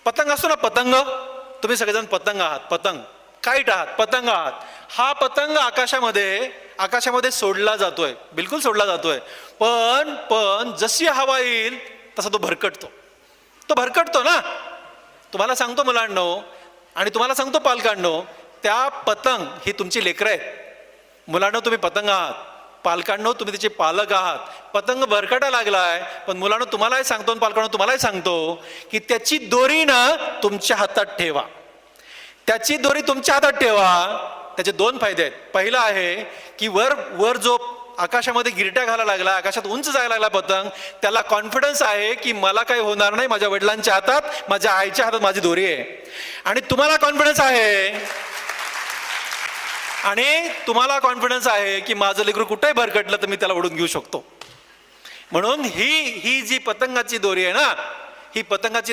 पतंग असतो ना, पतंग, तुम्ही सगळेजण पतंग आहात, पतंग काईट आहात, पतंग आहात. हा पतंग आकाशामध्ये सोडला जातोय, बिलकुल सोडला जातोय. पण पण जशी हवा येईल तसा तो भरकटतो ना. तुम्हाला सांगतो मुलांनो, आणि तुम्हाला सांगतो पालकांनो, त्या पतंग ही तुमची लेकरं आहेत. मुलांनो तुम्ही पतंग आहात, पालकांनो तुम्ही त्याचे पालक आहात. पतंग भरकटा लागलाय, पण मुलांनो तुम्हालाही सांगतो आणि पालकांनो तुम्हालाही सांगतो की त्याची दोरी ना तुमच्या हातात ठेवा. त्याची दोरी तुमच्या हातात ठेवा. त्याचे दोन फायदे आहेत. पहिला आहे की वर वर जो आकाशामध्ये गिरट्या घालायला लागला, आकाशात उंच जायला लागला पतंग, त्याला कॉन्फिडन्स आहे की मला काही होणार नाही, माझ्या वडिलांच्या हातात, माझ्या आईच्या हातात माझी दोरी आहे. आणि तुम्हाला कॉन्फिडन्स आहे की माझं लेकरू कुठेही भरकटलं तर मी त्याला ओढून घेऊ शकतो. म्हणून ही जी पतंगाची दोरी आहे ना, ही पतंगाची